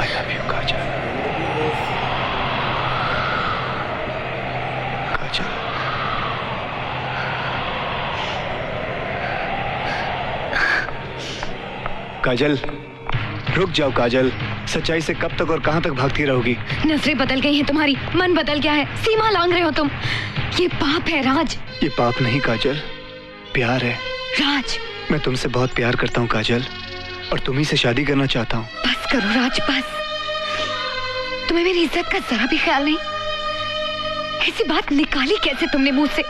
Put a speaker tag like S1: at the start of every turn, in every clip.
S1: I love you, काजल। काजल। काजल, रुक जाओ काजल। सच्चाई से कब तक और कहां तक भागती रहोगी?
S2: नजरें बदल गई हैं तुम्हारी, मन बदल गया है, सीमा लांघ रहे हो तुम। ये पाप है राज।
S1: ये पाप नहीं काजल, प्यार है।
S2: राज,
S1: मैं तुमसे बहुत प्यार करता हूँ काजल, और तुम्ही से शादी करना चाहता हूँ।
S2: बस करो राज, बस। तुम्हें मेरी इज्जत का जरा भी ख्याल नहीं? ऐसी बात निकाली कैसे तुमने मुंह से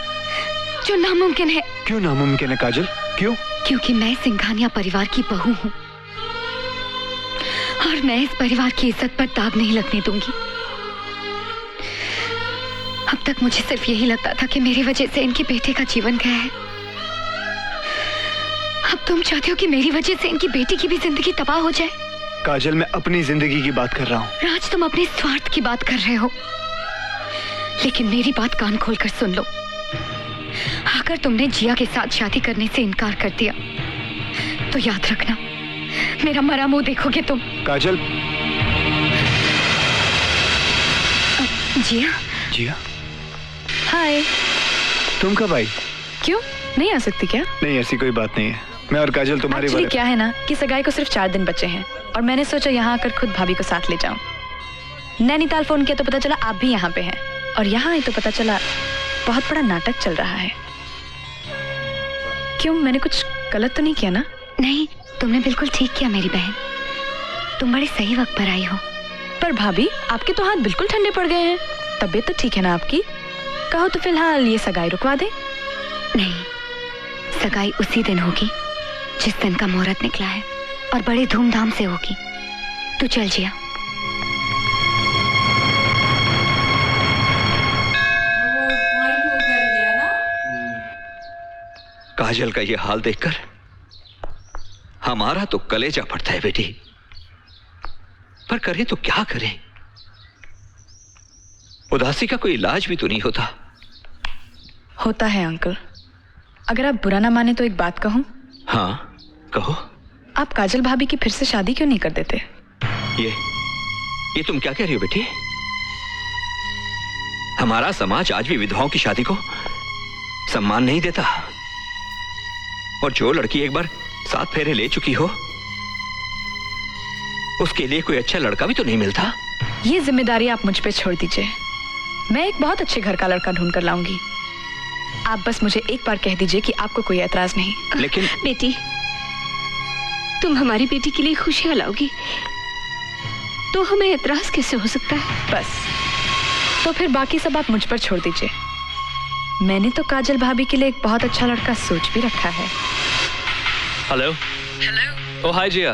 S2: जो नामुमकिन है?
S1: क्यों नामुमकिन है काजल, क्यों?
S2: क्योंकि मैं सिंघानिया परिवार की बहू हूँ और मैं इस परिवार की इज्जत पर दाग नहीं लगने दूंगी। अब तक मुझे सिर्फ यही लगता था कि मेरी वजह से इनके बेटे का जीवन गया है। अब तुम चाहते हो कि मेरी वजह से इनकी बेटी की भी जिंदगी तबाह हो जाए?
S1: काजल, मैं अपनी जिंदगी की बात कर रहा हूँ।
S2: राज, तुम अपने स्वार्थ की बात कर रहे हो, लेकिन मेरी बात कान खोलकर सुन लो। अगर तुमने जिया के साथ शादी करने से इनकार कर दिया तो याद रखना, मेरा मरा मुंह देखोगे तुम।
S1: काजल।
S2: जिया।
S1: जिया।
S3: हाय।
S1: तुम कब आई?
S3: क्यों, नहीं आ सकती क्या?
S1: नहीं, ऐसी कोई बात नहीं है। मैं और काजल तुम्हारे
S3: बारे क्या है ना कि सगाई को सिर्फ 4 दिन बचे हैं और मैंने सोचा यहाँ आकर खुद भाभी को साथ ले जाऊं। नैनीताल फोन किया तो पता चला आप भी यहाँ पे हैं, और यहाँ आई तो पता चला बहुत बड़ा नाटक चल रहा है। क्यों, मैंने कुछ गलत तो नहीं किया ना?
S2: नहीं, तुमने बिल्कुल ठीक किया मेरी बहन। तुम बड़े सही वक्त पर आई हो।
S3: पर भाभी, आपके तो हाथ बिल्कुल ठंडे पड़ गए हैं। तबीयत तो ठीक है ना आपकी? कहो तो फिलहाल ये सगाई रुकवा दे।
S2: नहीं, सगाई उसी दिन होगी जिस दिन का मुहूर्त निकला है, और बड़े धूमधाम से होगी। तू चल जिया।
S4: काजल का ये हाल देखकर हमारा तो कलेजा फटता है बेटी, पर करें तो क्या करें? उदासी का कोई इलाज भी तो नहीं होता।
S3: होता है अंकल, अगर आप बुरा ना माने तो एक बात कहूं?
S4: हाँ, कहो।
S3: आप काजल भाभी की फिर से शादी क्यों नहीं कर देते?
S4: ये तुम क्या कह रही हो बेटी? हमारा समाज आज भी विधवाओं की शादी को सम्मान नहीं देता, और जो लड़की एक बार 7 फेरे ले चुकी हो उसके लिए कोई अच्छा लड़का भी तो नहीं मिलता।
S3: ये जिम्मेदारी आप मुझ पे छोड़ दीजिए, मैं एक बहुत अच्छे घर का लड़का ढूंढ कर लाऊंगी। आप बस मुझे एक बार कह दीजिए कि आपको कोई एतराज नहीं।
S4: लेकिन
S2: बेटी, तुम हमारी बेटी के लिए खुशियां लाओगी तो हमें एतराज कैसे हो सकता है?
S3: बस, तो फिर बाकी सब आप मुझ पर छोड़ दीजिए। मैंने तो काजल भाभी के लिए एक बहुत अच्छा लड़का सोच भी रखा है।
S5: हेलो। हेलो। ओह हाय जिया,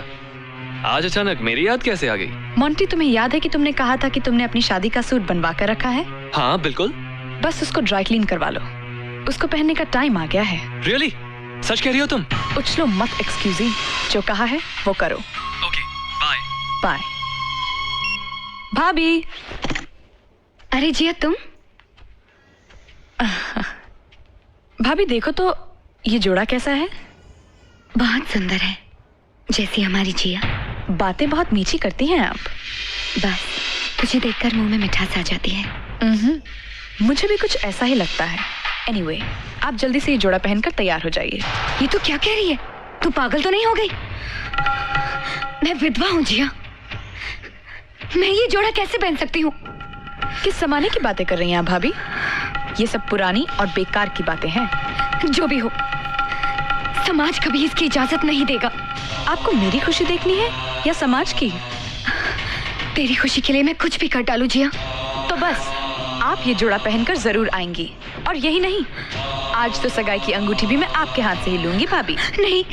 S5: आज अचानक मेरी याद कैसे आ गई?
S3: मोंटी, तुम्हें याद है कि तुमने कहा था कि तुमने अपनी शादी का सूट बनवा कर रखा है?
S5: हाँ बिल्कुल।
S3: बस उसको ड्राई क्लीन करवा लो, उसको पहनने का टाइम आ गया है।
S5: रियली? सच कह रही हो तुम?
S3: उछलो मत, एक्सक्यूजी। जो कहा है वो करो।
S5: Okay, bye.
S3: बाय। भाभी।
S2: अरे जिया, तुम?
S3: भाभी देखो तो ये जोड़ा कैसा है?
S2: बहुत सुंदर है, जैसी हमारी जिया।
S3: बातें बहुत मीठी करती हैं आप।
S2: बस तुझे देखकर मुंह में मिठास आ जाती है।
S3: मुझे भी कुछ ऐसा ही लगता है। एनीवे, आप जल्दी से ये जोड़ा पहनकर तैयार हो जाइए।
S2: ये तो क्या कह रही है? तू पागल तो नहीं हो गई? मैं विधवा हूँ जिया, मैं ये जोड़ा कैसे पहन सकती हूँ?
S3: किस जमाने की बातें कर रही हैं आप भाभी? ये सब पुरानी और बेकार की बातें हैं।
S2: जो भी हो, समाज कभी इसकी इजाजत नहीं देगा।
S3: आपको मेरी खुशी देखनी है या समाज की?
S2: तेरी खुशी के लिए मैं कुछ भी कर डालूं जिया।
S3: तो बस आप ये जोड़ा पहनकर जरूर आएंगी, और यही नहीं, आज तो सगाई की अंगूठी भी मैं आपके हाथ से ही लूंगी भाभी।
S2: नहीं,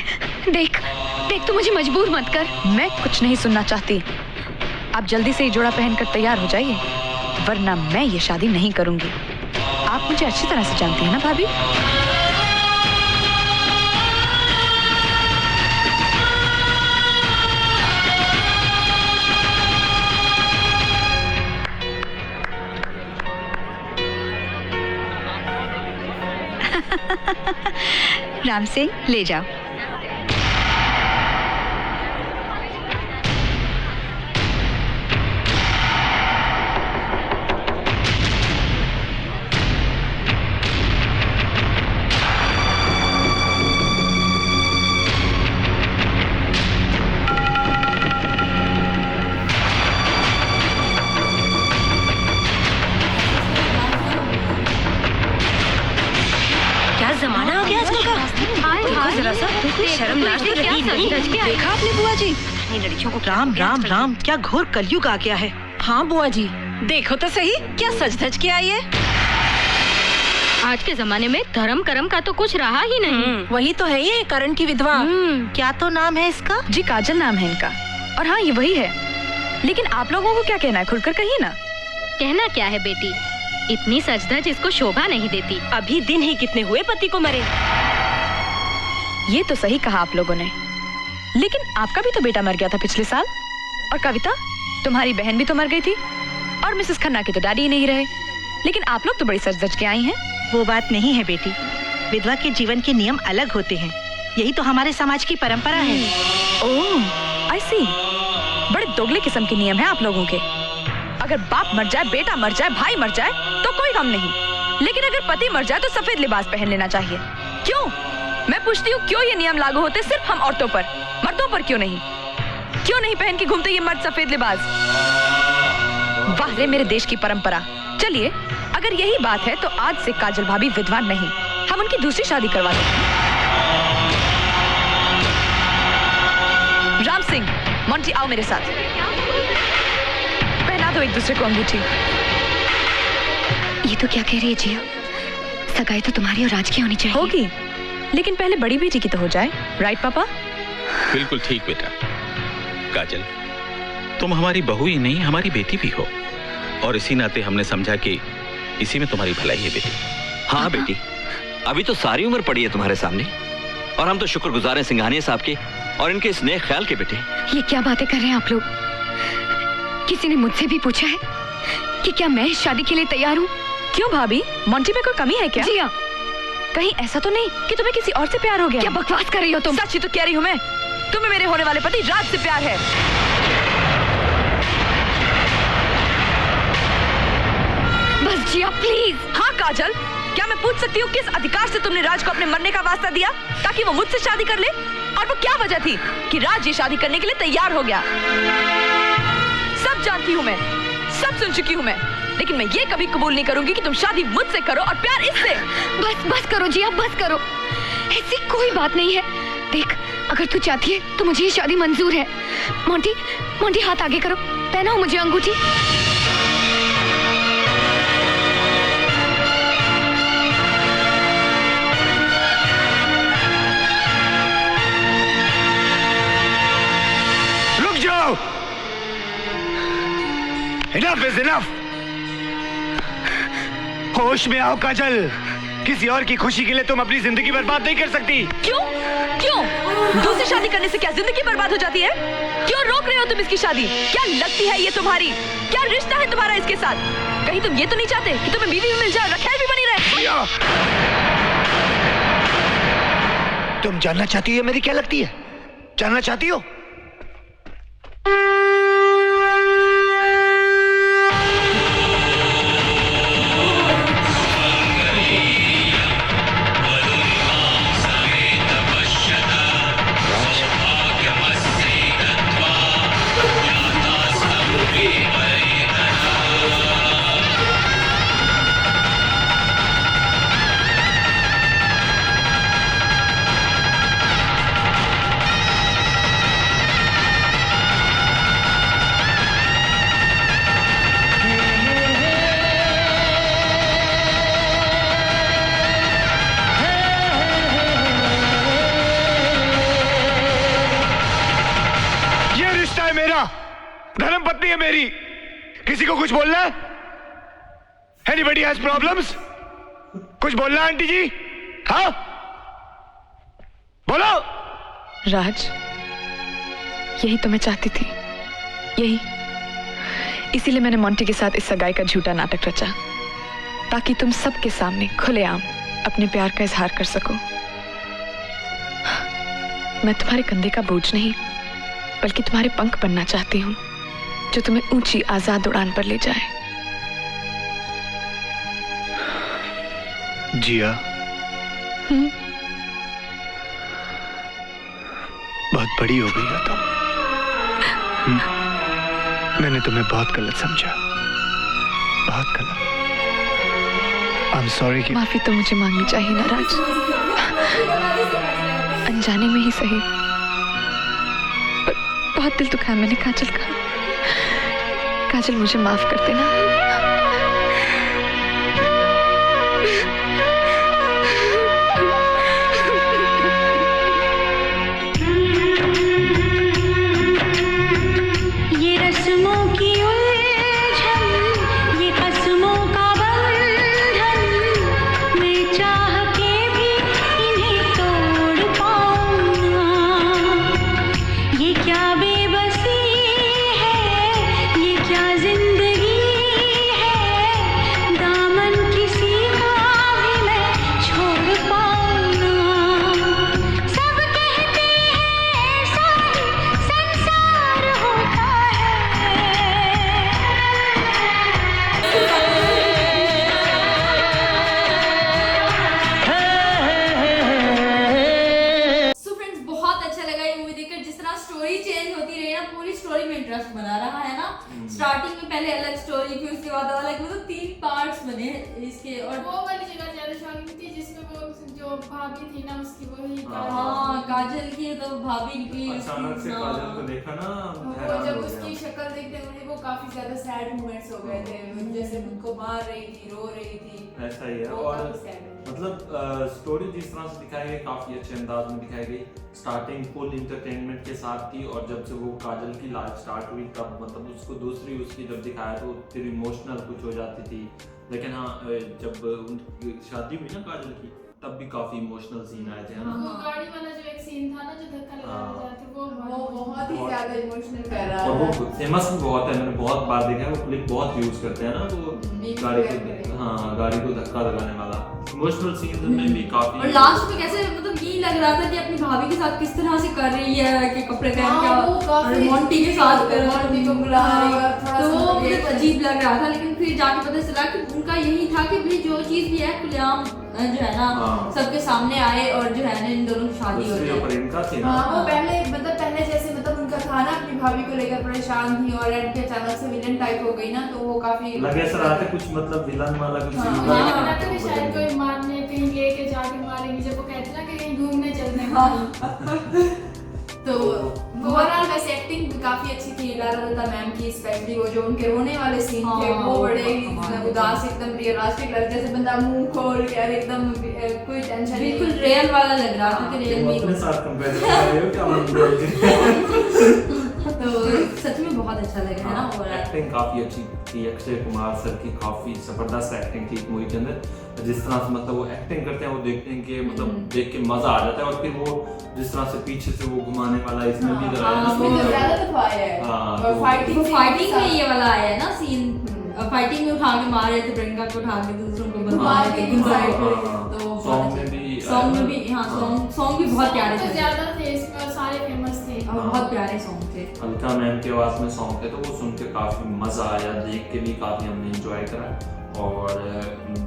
S2: देख देख, तू मुझे मजबूर मत कर।
S3: मैं कुछ नहीं सुनना चाहती। आप जल्दी से ये जोड़ा पहनकर तैयार हो जाइए, वरना मैं ये शादी नहीं करूंगी। आप मुझे अच्छी तरह से जानती हैं ना भाभी?
S2: राम सिंह, ले जाओ।
S6: रही नहीं।
S7: देखा आपने बुआ जी?
S6: लड़कियों को
S7: राम राम राम, क्या घोर कलयुग आ गया है। हाँ बुआ जी, देखो तो सही, क्या सज धज के आई है।
S6: आज के जमाने में धर्म कर्म का तो कुछ रहा ही नहीं।
S7: वही तो है ये करण की विधवा। क्या तो नाम है इसका?
S3: जी काजल नाम है इनका। और हाँ, ये वही है। लेकिन आप लोगों को क्या कहना है, खुलकर कहिए ना।
S6: कहना क्या है बेटी, इतनी सजधज इसको शोभा नहीं देती। अभी दिन ही कितने हुए पति को मरे।
S3: ये तो सही कहा आप लोगों ने, लेकिन आपका भी तो बेटा मर गया था पिछले साल। और कविता, तुम्हारी बहन भी तो मर गई थी। और मिसेस खन्ना के तो डैडी ही नहीं रहे। लेकिन आप लोग तो बड़ी सज धज के आई हैं।
S7: वो बात नहीं है बेटी, विधवा के जीवन के नियम अलग होते हैं। यही तो हमारे समाज की परंपरा है।
S3: ओह, आई सी। बड़े दोगले किस्म के नियम हैं आप लोगों के। अगर बाप मर जाए, बेटा मर जाए, भाई मर जाए तो कोई गम नहीं, लेकिन अगर पति मर जाए तो सफेद लिबास पहन लेना चाहिए। क्यों? मैं पूछती हूँ, क्यों ये नियम लागू होते सिर्फ हम औरतों पर, मर्दों पर क्यों नहीं? क्यों नहीं पहन के घूमते ये मर्द सफेद लिबास? वाह रे मेरे देश की परंपरा। चलिए, अगर यही बात है तो आज से काजल भाभी विधवा नहीं, हम उनकी दूसरी शादी करवा देंगे। राम सिंह, मोंटी आओ मेरे साथ। पहना दो एक दूसरे को अंगूठी।
S2: ये तो क्या कह रही है जिया? सगाई तो तुम्हारी और राज की होनी चाहिए।
S3: होगी, लेकिन पहले बड़ी बेटी की तो हो जाए। राइट पापा?
S8: बिल्कुल ठीक बेटा। काजल, तुम हमारी बहू ही नहीं, हमारी बेटी भी हो, और इसी नाते हमने समझा कि इसी में तुम्हारी भलाई है बेटी।
S4: हाँ बेटी, अभी तो सारी उम्र पड़ी है तुम्हारे सामने, और हम तो शुक्रगुजार हैं सिंघानिया साहब के और इनके इस नेक ख्याल के बेटे।
S2: ये क्या बातें कर रहे हैं आप लोग? किसी ने मुझसे भी पूछा है कि क्या मैं इस शादी के लिए तैयार हूँ?
S3: क्यों भाभी, मोंटी में कोई कमी है क्या?
S2: जिया,
S3: कहीं ऐसा तो नहीं कि तुम्हें किसी और से प्यार हो गया?
S2: क्या बकवास कर रही हो तुम?
S3: सच ही तो कह रही हूँ मैं, तुम्हें मेरे होने वाले पति राज से प्यार है।
S2: बस जिया प्लीज।
S3: हाँ काजल, क्या मैं पूछ सकती हूँ किस अधिकार से तुमने राज को अपने मरने का वास्ता दिया ताकि वो मुझसे शादी कर ले? और वो क्या वजह थी कि राज ये शादी करने के लिए तैयार हो गया? सब जानती हूँ मैं, सब सुन चुकी हूँ मैं, लेकिन मैं ये कभी कबूल नहीं करूंगी कि तुम शादी मुझसे करो और प्यार इससे।
S2: बस बस करो जिया, बस करो। ऐसी कोई बात नहीं है। देख, अगर तू चाहती है तो मुझे ये शादी मंजूर है। मोंटी, मोंटी हाथ आगे करो, पहनाओ मुझे अंगूठी।
S1: रुक जाओ। Enough is enough। होश में आओ काजल, किसी और की खुशी के लिए तुम अपनी जिंदगी बर्बाद नहीं कर सकती।
S3: क्यों? क्यों? दूसरी शादी करने से क्या जिंदगी बर्बाद हो जाती है? क्यों रोक रहे हो तुम इसकी शादी? क्या लगती है ये तुम्हारी? क्या रिश्ता है तुम्हारा इसके साथ? कहीं तुम ये तो नहीं चाहते कि तुम्हें बीवी भी मिल जाए, रखैल भी बनी रहे?
S1: तुम जानना चाहती हो मेरी क्या लगती है? जानना चाहती हो? धर्मपत्नी है मेरी। किसी को कुछ बोलना है? Anybody has problems? कुछ बोलना है आंटी जी? हाँ, बोलो।
S3: राज, यही तो मैं चाहती थी, यही। इसीलिए मैंने मोंटी के साथ इस सगाई का झूठा नाटक रचा, ताकि तुम सबके सामने खुलेआम अपने प्यार का इजहार कर सको। मैं तुम्हारे कंधे का बोझ नहीं, बल्कि तुम्हारे पंख बनना चाहती हूँ, जो तुम्हें ऊंची आजाद उड़ान पर ले जाए।
S1: जिया, बहुत बड़ी हो गई हो तुम। मैंने तुम्हें बहुत गलत समझा, बहुत गलत। I'm sorry कि
S3: माफी तो मुझे मांगनी चाहिए ना राज, अनजाने में ही सही। बहुत दिल दुखाया मैंने काजल का। काजल मुझे माफ कर देना।
S9: ये रस्मों की उलझन, ये कसमों का बंधन, मैं चाह के भी इन्हें तोड़ पाऊंगा। ये क्या बेबसी है, ये क्या जिंदगी है, दामन किसी का भी मैं छोड़ पाऊंगा। सब कहते हैं ऐसा ही संसार होता
S10: सो फ्रेंड्स, बहुत अच्छा लगा ये मूवी देखकर। जिस तरह स्टोरी चेंज होती रही ना, पूरी स्टोरी में इंटरेस्ट बना रहा है ना। स्टार्टिंग में पहले अलग स्टोरी, फिर उसके बाद अलग, मतलब 3 पार्ट्स बने इसके। और
S11: वो वाली जगह ज्यादा शॉकिंग थी जिसमें वो जो भाभी थी ना उसकी वही
S10: हाँ, काजल की तो भाभी निकली
S12: अचानक से काजल को देखा ना,
S11: वो
S12: हैरान
S11: जब
S12: हो
S11: उसकी
S12: गया।
S11: शक्ल देखते हुए वो काफी ज्यादा सैड मोमेंट्स हो गए थे, जैसे उनको मार रही थी, रो रही थी।
S12: ऐसा ही है।
S11: वो
S12: और
S11: काफी sad है।
S12: मतलब स्टोरी जिस तरह से दिखाई गई काफी अच्छे अंदाज में दिखाई गई। स्टार्टिंग फुल इंटरटेनमेंट के साथ थी, और जब से वो काजल की लाइफ स्टार्ट हुई तब मतलब उसको दूसरी उसकी जब दिखाया तो फिर इमोशनल कुछ हो जाती थी। लेकिन हाँ, जब उनकी शादी हुई ना काजल की, तब भी काफी इमोशनल सीन आए थे, है ना।
S11: वो गाड़ी वाला जो एक सीन था ना, जो धक्का लगाने जाते, वो
S10: बहुत ही ज्यादा इमोशनल कर रहा
S12: और
S10: है।
S12: वो फेमस भी बहुत है, मैंने बहुत बार देखा है, वो क्लिप बहुत यूज करते हैं ना, वो गाड़ी को धक्का लगाने वाला इमोशनल सीन में भी काफी।
S10: और लास्ट में कैसे मतलब यही लग रहा था कि अपनी भाभी के साथ किस तरह से कर रही है कि कपड़े पहन के, और मोंटी के साथ कर
S11: मोंटी को बुला रही है, थोड़ा
S10: तो
S11: सा
S10: वो
S11: ये
S10: मतलब अजीब लग रहा था। लेकिन फिर जाके पता चला कि उनका यही था कि भाई जो चीज भी है खुलेआम जो है ना सबके सामने आए, और जो है ना इन दोनों की शादी हो जाए।
S12: इनका थी ना,
S11: हाँ, वो पहले जैसे मतलब उनका था ना, अपनी भाभी को लेकर परेशान थी और एंड पे अचानक से विलन टाइप हो गई ना, तो वो काफी
S12: लगे ऐसा रहा था कुछ मतलब विलन वाला कुछ
S11: हाँ,
S12: सीन
S11: हाँ,
S12: लगा
S11: लगा
S12: था,
S11: था कि
S12: वो
S11: शायद
S12: बदल
S11: कोई मारने कहीं लेके जाके मारेंगे, जब वो कहते ना कि कहीं घूमने चलने का। तो ओवरऑल वैसे एक्टिंग भी काफी अच्छी थी लारा दत्ता मैम की, स्पेशली वो जो उनके रोने वाले सीन थे वो बड़े ही उदास, एकदम रियलिस्टिक लग, जैसे बंदा मुंह खोल के और एकदम कोई टेंशन,
S10: बिल्कुल रियल वाला लग रहा था कि रियल
S12: वो
S10: में
S12: अपने साथ कंपेयर कर रहे हो क्या मतलब।
S10: तो सच में बहुत अच्छा लगा है ना। और
S12: एक्टिंग काफी अच्छी थी, अक्षय कुमार सर की काफी जबरदस्त एक्टिंग थी मूवी के अंदर। जिस तरह से मतलब वो एक्टिंग करते हैं, वो देखते हैं कि मतलब देख के मजा आ जाता है। और फिर वो जिस तरह से पीछे से वो घुमाने वाला इसमें भी लगाया ना,
S11: उसमें तो ज्यादा दफाया है।
S12: हाँ,
S11: और
S10: फाइटिंग में ये वाला आया है ना सीन, फाइटिंग में उठा के मार रहे थे, प्रियंका को उठा के दूसरों को बदला के साइड पे। तो
S12: सॉन्ग में भी
S10: हाँ सॉन्ग भी बहुत प्यारे
S11: तो
S10: थे,
S11: ज्यादा थे इसमें और सारे फेमस थे।
S10: और बहुत प्यारे सॉन्ग थे।
S12: अलका मैम की आवाज में सॉन्ग थे, तो वो सुन के काफी मजा आया, देख के भी काफी हमने एंजॉय करा। और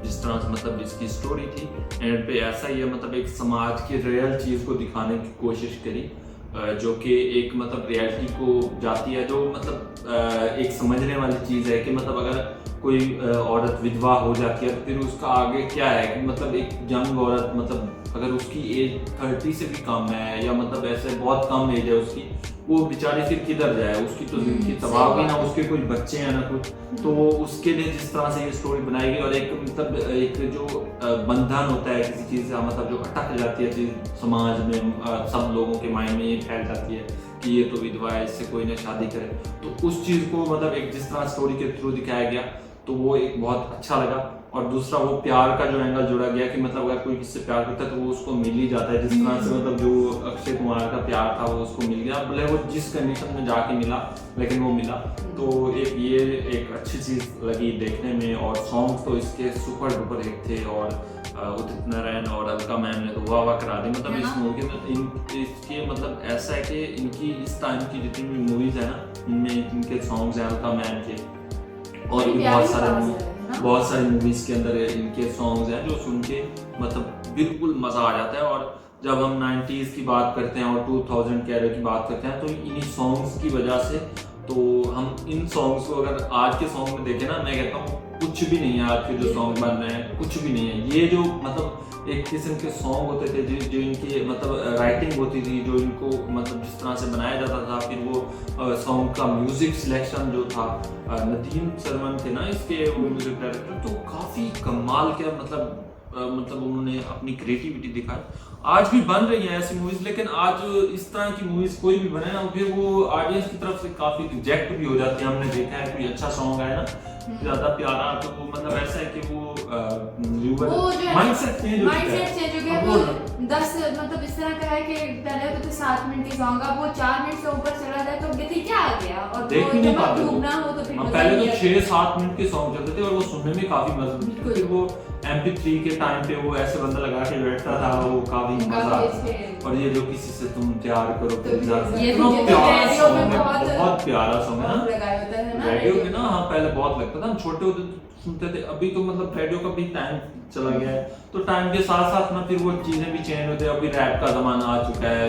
S12: जिस तरह से मतलब इसकी स्टोरी थी एंड पे ऐसा ही है, मतलब एक समाज की रियल चीज को दिखाने की कोशिश करी, जो कि एक मतलब रियलिटी को जाती है, जो मतलब एक समझने वाली चीज़ है कि मतलब अगर कोई औरत विधवा हो जाती है तो फिर उसका आगे क्या है कि मतलब एक यंग औरत, मतलब अगर उसकी एज 30 से भी कम है या मतलब ऐसे बहुत कम एज है उसकी, वो बेचारी फिर किधर जाए, उसकी तो जिंदगी तबाह होगी ना, उसके कोई बच्चे हैं ना कुछ, तो उसके लिए जिस तरह से ये स्टोरी बनाई गई। और एक मतलब एक जो बंधन होता है किसी चीज़ से, मतलब जो अटक जाती है चीज समाज में, सब लोगों के माइंड में ये फैल जाती है कि ये तो विधवा है, इससे कोई ना शादी करे, तो उस चीज़ को मतलब एक जिस तरह स्टोरी के थ्रू दिखाया गया तो वो एक बहुत अच्छा लगा। और दूसरा वो प्यार का जो एंगल जोड़ा गया कि मतलब अगर कोई किससे प्यार करता है तो वो उसको मिल ही जाता है, जिस तरह से मतलब जो अक्षय कुमार का प्यार था वो उसको मिल गया, भले वो जिस कंडीशन में जाके मिला लेकिन वो मिला। तो एक ये एक अच्छी चीज़ लगी देखने में। और सॉन्ग तो इसके सुपर डुपर हिट थे, और उदित नारायण और अलका मैम ने तो वाह करा दी। मतलब इस मूवी के इसके मतलब ऐसा है कि इनकी इस टाइम की जितनी भी मूवीज है ना, इनमें इनके सॉन्ग्स हैं अलका मैम के, और भी बहुत सारी मूवीज के अंदर इनके सॉन्ग्स हैं जो सुन के मतलब बिल्कुल मजा आ जाता है। और जब हम 90s की बात करते हैं और 2000 के एरा की बात करते हैं तो इन्हीं सॉन्ग्स की वजह से, तो हम इन सॉन्ग्स को अगर आज के सॉन्ग में देखें ना, मैं कहता हूँ कुछ भी नहीं है आज के जो सॉन्ग बन रहे हैं, कुछ भी नहीं है। ये जो मतलब एक किस्म के सॉन्ग होते थे जो इनकी मतलब राइटिंग होती थी, जो इनको मतलब जिस तरह से बनाया जाता था, फिर वो सॉन्ग का म्यूजिक सिलेक्शन जो था, नदीम सरमन थे ना इसके वो म्यूजिक डायरेक्टर, तो काफ़ी कमाल के मतलब उन्होंने अपनी क्रिएटिविटी दिखाई। आज भी बन रही हैं ऐसी मूवीज, लेकिन आज इस तरह की मूवीज कोई भी बने ना, फिर वो ऑडियंस की तरफ से काफी रिजेक्ट भी हो जाती है। हमने देखा है कोई अच्छा सॉन्ग आया ना ज्यादा प्यारा, तो वो मतलब ऐसा है कि वो माइंडसेट चेंज हो
S11: गया। वो 10 मतलब इस तरह का है कि पहले होते थे 7 मिनट के सॉन्ग, अब वो 4 मिनट से ऊपर चला जाए तो कहते क्या आ गया, और
S12: देख ही नहीं पाते।
S11: घूमना हो तो फिर
S12: पहले तो 6-7 मिनट के सॉन्ग चलते थे और वो सुनने में काफी मजा आता था। फिर वो MP3 के टाइम पे वो ऐसे बंदा लगा के बैठता था, वो काफी मजा आता। और ये जो किसी से तुम प्यार करो बहुत प्यारा सॉन्ग है ना, रेडियो पे ना। हाँ पहले बहुत लगता था, हम छोटे होते सुनते थे। अभी तो मतलब रेडियो का भी टाइम चला गया है, तो टाइम के साथ साथ ना फिर वो चीजें भी चेंज होते हैं। अभी रैप का जमाना आ चुका है,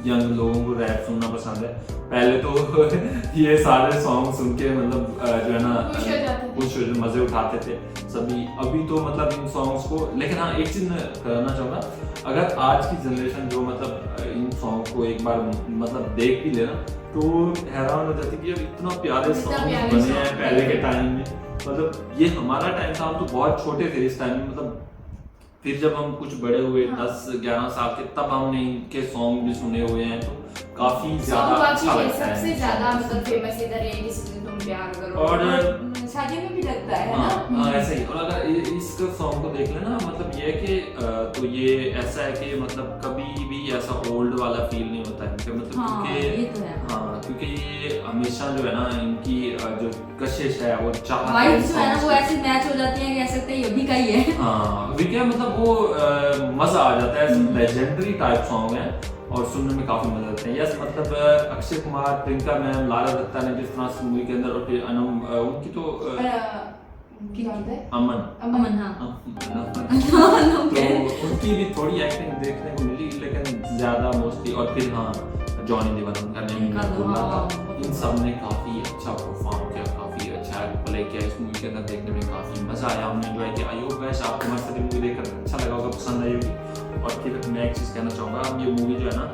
S12: यंग लोगों को रैप सुनना पसंद है। पहले तो ये सारे सॉन्ग सुन के मतलब जो है ना कुछ मजे उठाते थे सभी। अभी तो मतलब इन सॉन्ग्स को, लेकिन हाँ एक चीज मैं कहना चाहूँगा, अगर आज की जनरेशन जो मतलब इन सॉन्ग को एक बार मतलब देख भी लेना तो हैरान हो जाती कि यार इतना प्यारे सॉन्ग बने हैं पहले के टाइम में। मतलब ये हमारा टाइम था, हम तो बहुत छोटे थे इस टाइम में। मतलब फिर जब हम कुछ बड़े हुए 10-11 साल के, तब हमने इनके सॉन्ग भी सुने हुए हैं, तो काफी ज्यादा अच्छा लगता है।
S11: सबसे ज्यादा मतलब फेमस इधर है किसी से तुम प्यार करो,
S12: और
S11: शादी में भी लगता है
S12: ना ऐसे ही। और अगर इस सॉन्ग को देख लेना, मतलब ये कि तो ये ऐसा है कि मतलब कभी भी ऐसा ओल्ड वाला फील नहीं होता है इनके, मतलब क्योंकि ये हमेशा जो है ना इनकी जो कशिश है वो चाहत है
S10: वो ऐसे मैच हो जाती है, कह सकते हैं ये भी का ही है।
S12: हाँ अभी क्या मतलब वो मजा आ जाता है, लेजेंडरी टाइप सॉन्ग है और सुनने में काफी मजा आता है। यस मतलब अक्षय कुमार, प्रियंका मैम, लारा दत्ता ने जिस तरह से मूवी के अंदर, और फिर उनकी तो अमन तो उनकी भी थोड़ी एक्टिंग देखने को मिली, लेकिन ज्यादा मोस्टली। और फिर हाँ जॉनी लीवर, उनका नेम भूला था। इन सब ने काफी अच्छा परफॉर्म किया, काफी अच्छा प्ले किया इस मूवी के अंदर। देखने में काफी मजा आया, हमने एंजॉय किया। आई होप गाइस आपको हमारी मूवी देखकर अच्छा लगा होगा, पसंद आई होगी। और फिर मैं एक चीज़ कहना चाहूँगा, हम ये मूवी जो है ना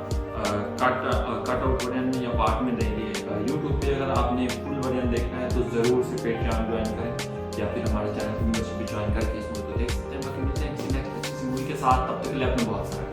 S12: कट आउट वर्जन में या पार्ट में देंगे यूट्यूब पे। अगर आपने फुल वर्जन देखना है तो ज़रूर से पेट्रियन ज्वाइन करें, या फिर हमारे चैनल को भी ज्वाइन करके इस मूवी को देख सकते हैं। बाकी मिलते हैं किसी नेक्स्ट मूवी के साथ, तब तक के लिए अपने बहुत सारा